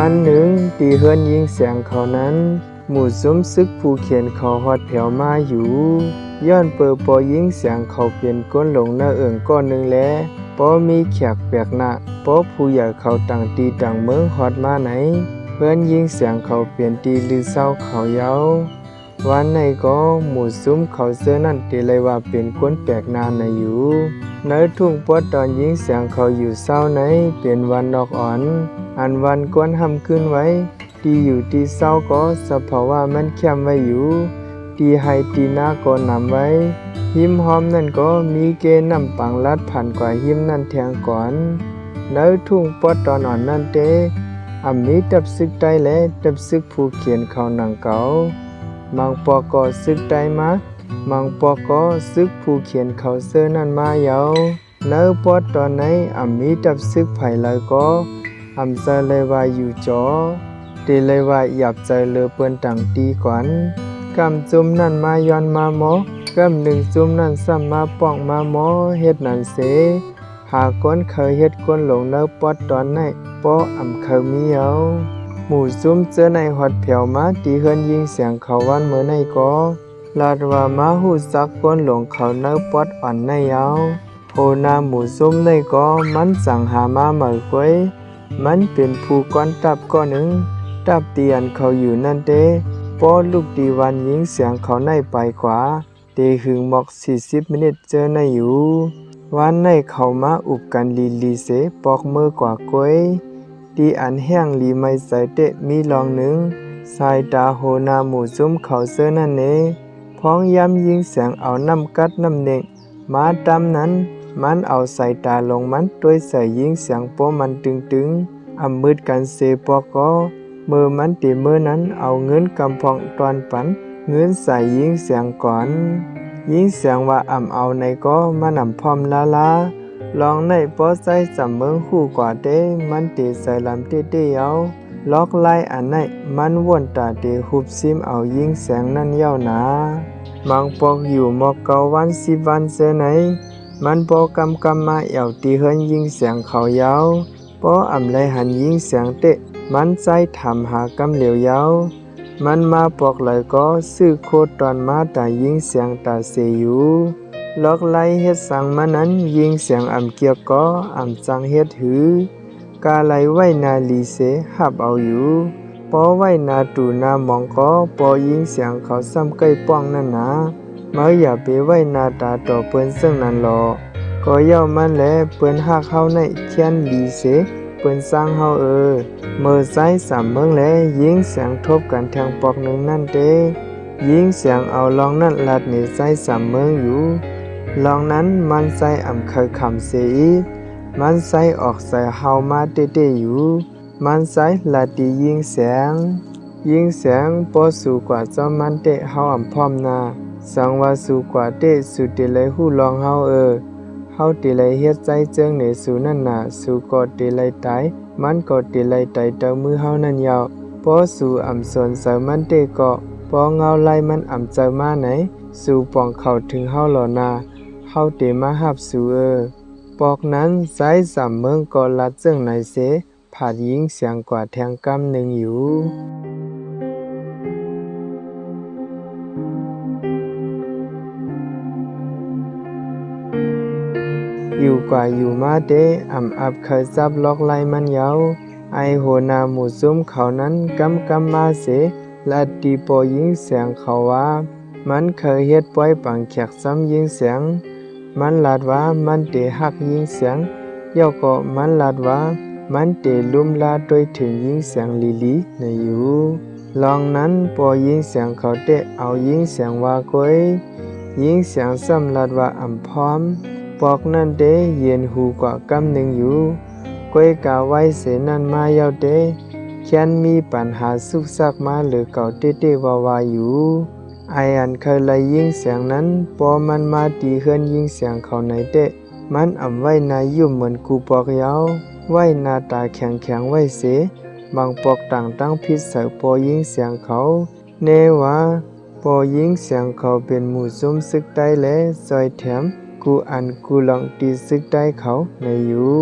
วันหนึ่งตีเฮือนยิงเสียงเขานั้นหมู่ซุ้มซึกผู้เขียนเขาฮอดแถวมาอยู่ย้อนเปิดปอยิงเสียงเขาเปลี่ยนก้นหลงหน้าเอิงก้อนหนึ่งแลปอมีแขกแปลกหน้าปอผู้ใหญ่เขาต่างตีต่างเมืองฮอดมาไหนเพื่อนยิงเสียงเขาเปลี่ยนตีลือเศร้าเขาเย้าวันไหนก็หมู่ซุ้มเขาเสื้อนั่นตีเลยว่าเป็นคนแปลกหน้าในอยู่ในทุ่งปอตอนยิงเสียงเขาอยู่เศร้าไหนเป็นวันนอกอ่อนอันวันกวนห้ำขึ้นไว้ตีอยู่ตีเศร้าก็สภาวะมันเข้มไว้อยู่ตีให้ตีหน้าก็นำไว้หิมหอมนั่นก็มีเกนำปังลัดผ่านกว่าหิมนั่นแทงก่อนในทุ่งปอตอนอ่อนนั่นเตมีตับซึกได้และตับซึกผู้เขียนเขาหนังเก่ามังปอก็ซึกได้มามังปอก็ซึกผู้เขียนเขาเสื้อนั่นมาเยาในปอตอนไหนมีตับซึกไผ่เลยก็ใจเลยว่าอยู่จอเตเลยว่าหยับใจเลือเปิ้นต่างตีก่อนกำจุ่มนั่นมาย้อนมาหมอกำหนึ่งจุ่มนั่นซ้ำมาป้องมาหมอเฮ็ดนั่นเสหาก้นเคยเฮ็ดก้นหลงเนื้อปอดตอนไหนปอเคยมีเอาหมู่จุ่มเจอในหอดแผ่วมาตีเฮือนยิงเสียงเขาวันเมื่อในก็ลาดว่ามาหูซักก้นหลงเขาเนื้อปอดอ่อนในเอาโพนาหมู่จุ่มในก็มันสั่งหามาเหมือก้อยมันเป็นผู้ก้อนตับก้อนหนึ่งตับเตียนเขาอยู่นั่นเต้ปอลูกดีวันยิงเสียงเขาในไปขวาเตหึงหมอก40 มินิเจอในอยู่วันในเขามาอุบกันลีเสปอกมือกว่าก้อยดีอันแห้งลีไม่ใส่เตะมีลองหนึ่งสายตาโหนาหมู่ซุ่มเขาเสื้อนั่นเนพ้องย้ำยิงเสียงเอาน้ำกัดน้ำเน่งมาดำนั้นมันเอาใส่ตาลงมันด้วยใส่ยิงเสียงโปมันตึงมืดกันเสปอกก็มือมันตีมือนั้นเอาเงินกำพองตอนปันเงินใส่ยิงเสียงก่อนยิงเสียงว่าเอาในก็มันพร้อมลาลองในปอใส่สำเมืองคู่กว่าเต้มันตีใส่ลำเต้เอาล็อกไล่อันในมันวนตาเตหุบซิมเอายิงเสียงนั่นเย้าหนามังปอกอยู่หมอกเกาวัน10 วันเสไหนมันปอกำมาเอวตีเฮิรนยิงเสียงเขายาวปอเลยหันยิงเสียงเตะมันใจทำหากำเหลียวยาวมันมาปอกเลยก็ซื้อโคตรมาแต่ยิงเสียงตาเสอยู่ล็อกไล่เฮ็ดสั่งมานั้นยิงเสียงเกียกก็จังเฮ็ดหือกาไลไว้นาลีเสหับเอาอยู่ปอไว้นาตูนามองก็ปอยิงเสียงเขาซ้ำใกล้ป้องนั่นนะมาอย่าไปไว้นาตาต่อเปิ้นซึ่งนั้นหรอกก็ย่อมันแลเปิ้นหักเฮาในเทียนลีเสเปิ้นสร้างเฮาเมื่อไซ3 เมืองแลยิงเสียงทบกันทางปอกหนึ่งนั่นเต้ยิงเสียงเอาลองนั่นลัดในไซ3 เมืองอยู่ลองนั้นมันใส่เคยคำเสียมันใส่ออกใส่เฮามาเต้อยู่มันใส่ลัดดียิงเสียงปอสู่กว่าเจ้ามันเตะเฮาพร้อมนาสังว่าสู่กว่าเตะสู่เตเลยหู้ลองเฮาเฮาติเลยเฮ็ดใจเจิงในสู่นั่นน่ะสู่ก็ติเลยตายมันก็ติเลยตายเตามือเฮานั่นยาวปอสู่สวนเสมันเตก็ปอเงาไล่มันเจอมาไหนสู่ปองเข้าถึงเฮาหลอนาเฮาเตมาหับสู่ปอกนั้นไซ3 เมืองก็ลัดเจิงไหนเสผาดยิงเสียงกว่าแทงกำหนึ่งอยู่อยู่กว่าอยู่มาเตอับเคยจับล็อกไล่มันยาวไอโหนาหมู่ซุ่มเขานั้นกำมาเสลัดตีปอยิงเสียงเขาว่ามันเคยเฮ็ดปล่อยปังแขกซ้ำยิงเสียงมันลาดว่ามันเตหักยิงเสียงย่อก็มันลาดว่ามันเตลุ่มลาด้วยถึงยิงเสียงลีในอยู่ลองนั้นปอยิงเสียงเขาเตเอายิงเสียงว่าก้อยยิงเสียงซ้ำลาดว่าพร้อมปอกนั่นเตเย็นหูกว่ากำหนึ่งอยู่ก้อยกาไว้เสนั่นมาเย้าเตแค้นมีปัญหาสุกซักมาหรือเก่าเต้วาอยู่ไอเคยเลยยิงเสียงนั้นปอมันมาตีเฮือนยิงเสียงเขาไหนเตมันไว้นายุ่มเหมือนกูปอกยาวไว้นาตาแข็งไว้เสบางปอกต่างตั้งพิษใส่ปอยิงเสียงเขาเนว่าปอยิงเสียงเขาเป็นหมู่ซุ่มซึกได้และซอยแถมกูลองตีซึกได้เขาในอยู่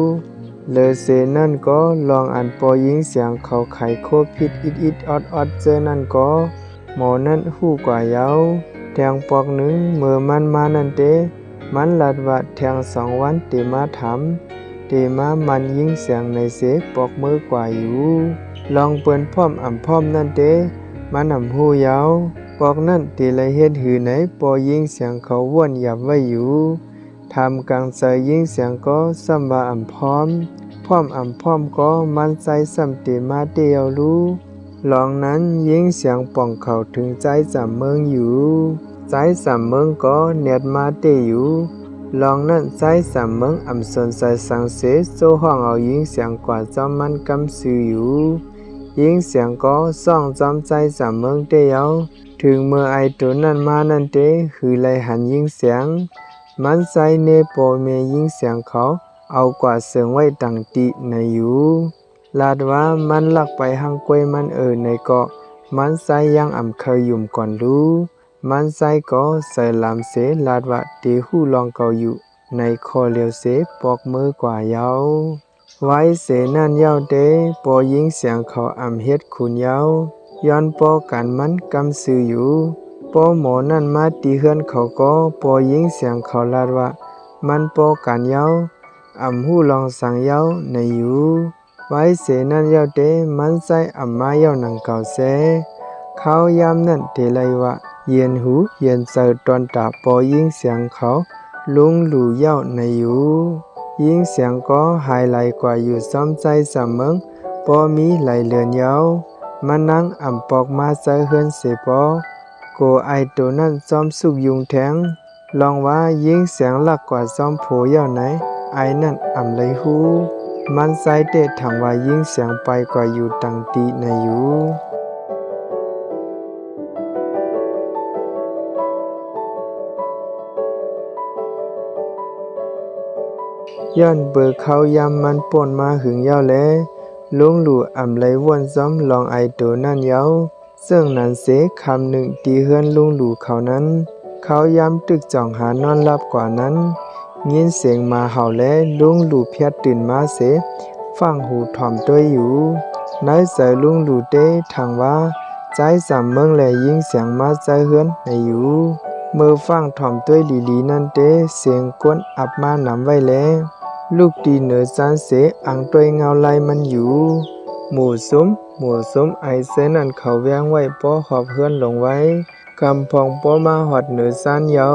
เลอเซนั่นก็ลองอันปอยิงเสียงเขาไขโคพิดอิดออดเจอนั่นก็หมอนั่นหู้กว่าเยาแทงปอกหนึ่งเมื่อมันมานั่นเตมันลัดว่าแทง2 วันเตมาถามเตมามันยิงเสียงในเสปอกมือกว่าอยู่ลองเปิ้นพร้อมพร้อมนั่นเตมันหู้เยาปอกนั่นเตเลยเฮ็ดหือไหนปอยิงเสียงเขาว่วนหยับไว้อยู่ทำกลางใจยิงเสียงก็ซ้ำว่าพร้อมพร้อมก็มันใจซ้ำเตมาเตียวรู้ลองนั้นยิงเสียงป่องเขาถึงใจจำเมืองอยู่ใจสำเมืองก็เน็ดมาเตอยู่ลองนั้นใจสำเมืองสนใจสังเสโซห้องเอายิงเสียงกว่าจอมมันกำซื้ออยู่ยิงเสียงก็ซ่องจอมใจสำเมืองเตียวถึงเมื่อไอตัวนั้นมานั่นเตหือไลหันยิงเสียงมันใจเนโปเมยิงเสียงเขาเอากว่าเสียงไว้ดังติในอยู่ลาดว่ามันลักไปหังกวยมันในเกาะมันใจยังเคยยุ่มก่อนรู้มันใจก็ใส่ลำเสลาดว่าเตหูลองเกาอยู่ในคอเลียวเสปอกมือกว่าเยาไว้เสนั่นเยาเตปอยิงเสียงเขาเฮ็ดขุนเยาย้อนปอกันมันกำซื้ออยู่ปอหมอนั่นมาตีเฮือนเขาก็ปอยิงเสียงเขาลาดว่ามันปอกันเยาหูลองสั่งเยาในอยู่ไว้เสนั่นเยาเตมันใจมาเยาหนังเก่าเสเขายามนั่นเตเลยว่าเย็นหูเย็นเจอตอนตาปอยิงเสียงเขาลุงหลู่เย้าในอยู่ยิงเสียงก็หายไหลกว่าอยู่ซ้อมใจสำเมิงปอมีไหลเลือนเย้ามานั่งปอกมาเจอเฮือนเสปอโกไอตัวนั่นซ้อมสุกยุงแทงลองว่ายิงเสียงหลักกว่าซ้อมโผเย้าไหนไอนั่นเลยหูมันใจเตะถังว่ายิงเสียงไปกว่าอยู่ตังตีในอยู่ย้อนเบอร์เขายามมันป่นมาหึงเย้าแลลุงหลู่เลยว่วนซ้อมลองไอตัวนั่นเย้าซึ่งนั้นเสคำหนึ่งตีเฮือนลุงหลู่เขานั้นเขายามตึกจ่องหานอนรับกว่านั้นยินเสียงมาเห่าและลุงหลู่เพียดตื่นมาเสฟังหูถ่อมตัวอยู่นายใส่ลุงหลู่เต้ทางว่าใจสามเมืองแลยิงเสียงมาใจเฮือนในอยู่เมื่อฟังถ่อมตัวลีนั่นเต้เสียงกวนมานำไว้แล้วลูกดีเหนือซานเสตัวเงาไลมันอยู่หมู่ซุ้มไอเซนันเขาแวงไว้ป้อหอบเฮือนลงไว้กำพองป้อมาหอดเหนือซานเยา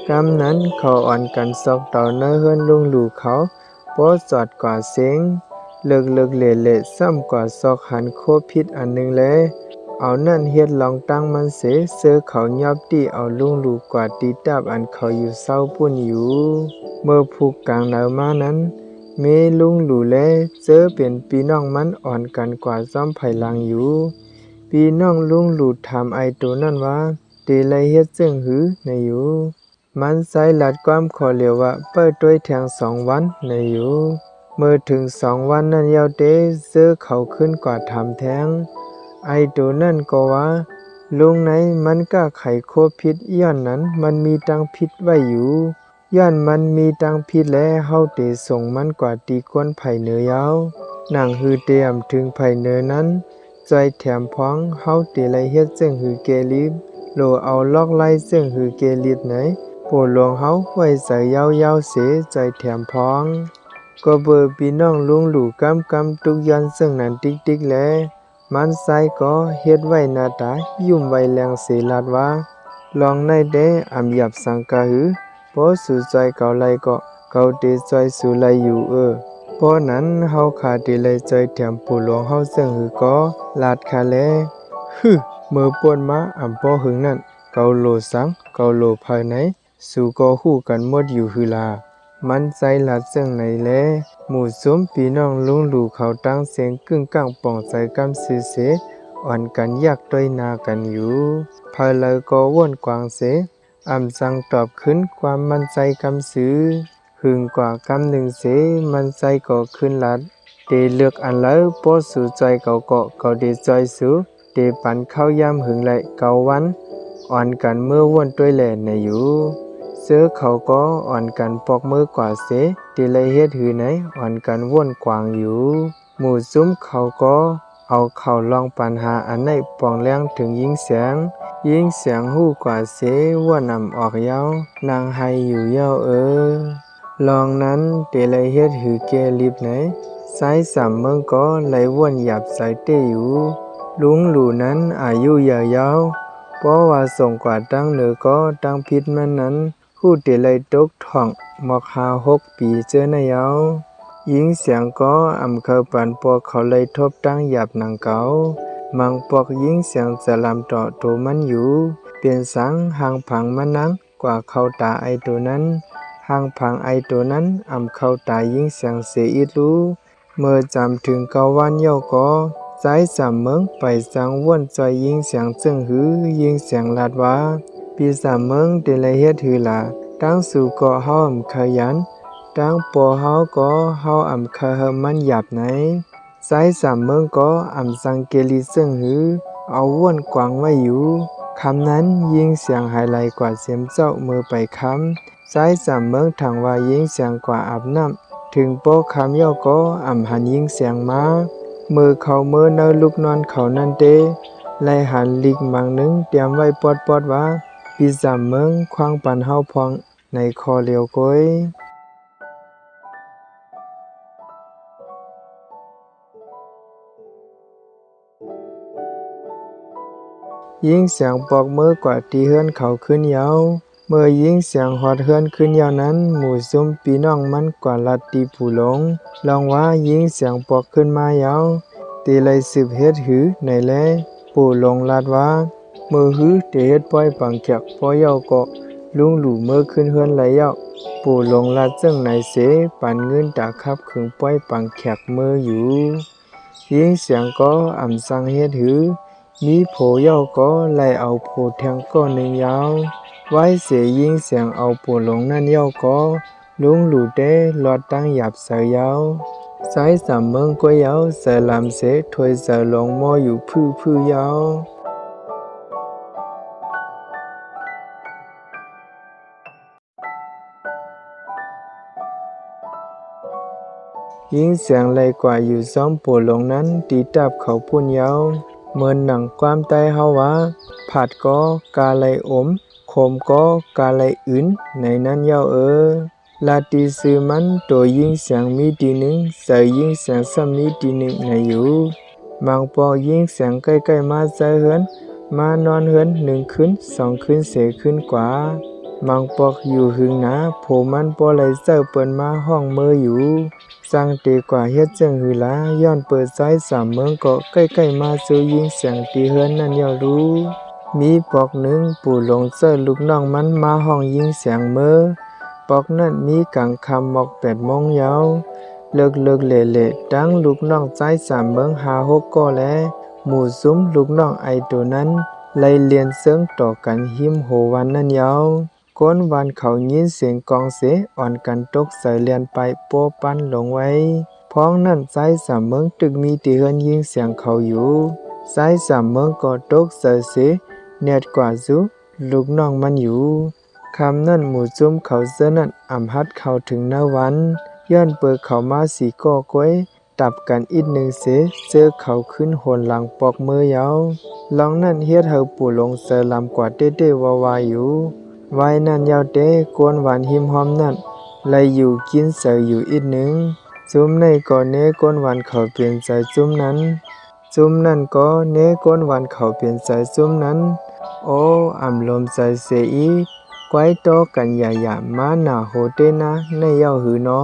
กำนั้นเขาอ่อนกันซอกต่อเนื้อเฮือนลุงหลู่เขาป้อจอดกว่าเสียงเลิกเละซ้ำกว่าซอกหันโคพิษอันหนึ่งเลยเอานั่นเฮ็ดลองตั้งมันเสเสื้อเขายอบตีเอาลุงหลู่กว่าตีตับอันเขาอยู่เศร้าปุ่นอยู่เมื่อผูกกลางหนาวมานั้นเมลุงหลู่และเจอเป็นพี่น้องมันอ่อนกันกว่าซ้อมไผ่ลังอยู่พี่น้องลุงหลู่ถามไอตัวนั่นว่าเตไลเฮ็ดจึงหือในอยู่มันใส่หลัดความขอเหลียวว่าเปิดด้วยแทง2 วันในอยู่เมื่อถึง2 วันนั้นเยาเตเจอเขาขึ้นกว่าทำแทงไอตัวนั่นก็ว่าลุงไหนมันก็ไขโคพิษย้อนนั้นมันมีตังพิษไว้อยู่ย้อนมันมีตังพิษและเฮาเตส่งมันกว่าตีก้นไผ่เหนือยาวหนังหือเตรียมถึงไผ่เหนือนั้นใจแถมพ้องเฮาเตไลเฮ็ดจึงหือเกลิบโลเอาลอกไล่จึงหือเกลิบไหนโปหลวงเฮาไว้ใส่ยาวเสใจแถมพ้องก็เบอร์พี่น้องลุงหลู่กำทุกยันซึ่งนั้นติ๊กแลมันไซก็เฮ็ดไว้หน้าตายุ่มไว้แรงเสลาดว่าลองในเดหยับสังกะหือพอสู่ใจเก่าไลก็เก่าเตใจสู่ไลอยู่เพราะนั้นเฮาขาเตไลใจแถมผู้หลวงเฮาซึ่งหือก็ลาดคาแลเมื่อป่วนมาพอหึงนั่นเกาโลสังเกาโลภายในสู่ก็ฮู้กันหมดอยู่หือลามันใจหลัดซึ่งไหนแลหมู่ซุ้มพี่น้องลุงหลู่เขาตั้งเสียงกึ่งก้างป่องใจกำซื้อเสอ่อนกันยากด้วยนากันอยู่ภายเลยก็ว่นกวางเสสังตอบขึ้นความมั่นใจกำซื้อหึงกว่ากำหนึ่งเสมันใจก็ขึ้นลัดเตเลือกอันแล้วโปสู่ใจเก่าเกาะเก่าเดจอยสูเตปันเข้ายามหึงไหลเก่าวันอ่อนกันเมื่อว่นด้วยแหล่ในอยู่เสื้อเขาก็อ่อนกันปอกมือกว่าเส ติเลยเฮ็ดหือไหนอ่อนกันว่นกวางอยู่หมู่ซุ้มเขาก็เอาเข้าลองปัญหาอันไหนปองแรงถึงยิงเสียงหู้กว่าเสว่านำออกเย้านางไห้อยู่เย้าลองนั้นเตเลยเฮ็ดหือแกลิบไหนสายสามเมืองก็ไหลว่นหยับใส่เต้อยู่ลุงหลู่นั้นอายุยาวเพราะว่าส่งกว่าตั้งเหนือก็ตั้งพิษมันนั้นผู้เตเลยตกท่องหมอก5-6 ปีเจอในเย้ายิงเสียงก็อำเขาปันปอกเขาเลยทบตั้งหยับหนังเก่ามังปอกยิงเสียงจะลำต่อตัวมันอยู่เปลี่ยนสังหางผังมันนังกว่าเขาตาไอตัวนั้นหางผังไอตัวนั้นอำเข้าตายยิงเสียงเสียอีรู้เมื่อจำถึงเกาวันเย้าก็ใจสามเมืองไปสังว่นจอยยิงเสียงจึงหือยิงเสียงลาดว่าปีสามเมืองเดลัยเฮ็ดหือล่ะตั้งสู่เกาะเฮาอำขยันตั้งปอเฮาก็เฮาอำคาเฮมันหยับไหนใจสามเมืองก็อำสังเกลิซึ่งหือเอาว่นกวางไว้อยู่คำนั้นยิงเสียงหายไหลกว่าเสียมเจ้ามือไปคำใจสามเมืองถังว่ายิงเสียงกว่าอาบน้ำถึงโปคำเย้าก็อำหันยิงเสียงมามือเขามือเนอลูกนอนเขานั่นเตไล่หันลิกมังนึงเตรียมไว้ปอดว่าปีสามเมืองควางปันเฮาพองในคอเลียวก้อยยิงเสียงปอกมือกว่าที่เฮือนเขาขึ้นยาวเมื่อยิงเสียงฮอดเฮือนขึ้นยาวนั้นหมู่ซุมพี่น้องมันกว่าลัดตีผู้หลงลองว่ายิงเสียงปอกขึ้นมายาวตีเลยสืบเฮ็ดหือในแลปู่หลงลาดว่ามือหือเตเฮ็ดปล่อยปังแขกพอเย้าก็ลุงหลู่มือขึ้นเฮือนไหลเย้าปู่หลงลาดจึงในเสปันเงินตาคับขึงปล่อยปังแขกมืออยู่ยิงเสียงก็อำสังเฮ็ดหือมีโผเย้าก็ไล่เอาโผแทงก้อนหนึ่งยาวไว้เสียยิงเสียงเอาปู่หลงนั่นเย้าก็ลุงหลู่เต้ลอดตั้งหยับเสือยาวสายสามเมืองก็ยาวเสือลำเสถวยเสือหลงมออยู่พื้ยาวยิงเสียงไล่กว่าอยู่ซ้อมปู่หลงนั้นตีตับเขาพุ่นยาวเหมือนหนังความใต้เฮาว่าผัดก็กาไลอมโคมก็กาไลอื่นในนั้นเย้าลาตีซื้อมันตัวยิงเสียงมีทีหนึ่งใส่ยิงเสียงซ้ำมีทีหนึ่งในอยู่บางปอยิงเสียงใกล้ๆมาใจเฮือนมานอนเฮือน1 คืน 2 คืนเสียขึ้นกว่าบางปอกอยู่หึงหนาโผมันปอไหลเจ้าเปิ้นมาห้องมืออยู่สั่งเตกว่าเฮ็ดจังหือลาย้อนเปิดซ้ายสามเมืองก็ใกล้ๆมาซื้อยิงเสียงตีเฮือนนั่นเย้ารู้มีปอกหนึ่งปู่หลงเจ้าลูกน้องมันมาห้องยิงเสียงมือปอกนั้นมีกลางคำหมอก8 โมงยาวเลิกเละดังลูกน้องใจสามเมือง5-6ก็แลหมู่ซุ้มลูกน้องไอตัวนั้นไล่เลียนเซิงต่อกันหิมโหวันนั่นยาวก้นวันเขายินเสียงกองเสอ่อนกันตกใส่เลียนไปโปปั้นลงไว้พ้องนั่นใจสามเมืองตึกมีตีเฮือนยิงเสียงเขาอยู่ใจสามเมืองก็ตกใส่เสเนียดกว่าซูลูกน้องมันอยู่คำนั่นหมู่จุ้มเขาเสื้อนั่นอำฮัดเขาถึงหน้าวันย้อนเปิดเขามาสีก่อก้อยตับกันอีกหนึ่งเสเจอเขาขึ้นโหนหลังปอกมือยาวลองนั่นเฮ็ดเฮาปู่ลงเสือลำกว่าเต้ๆวาอยู่ไว้นั่นยาวเต้กวนหวานหิมหอมนั่นไลอยู่กินเสืออยู่อีกหนึ่งจุ้มในก่อนเน้กวนหวานเขาเปลี่ยนใจจุ้มนั้นก็เน้กวนหวานเขาเปลี่ยนใจจุ้มนั้นโอ้อำลมใจเสียอีกไว้โตกันอย่ามาหน้าโหเต้นะในเย้าหือน้อ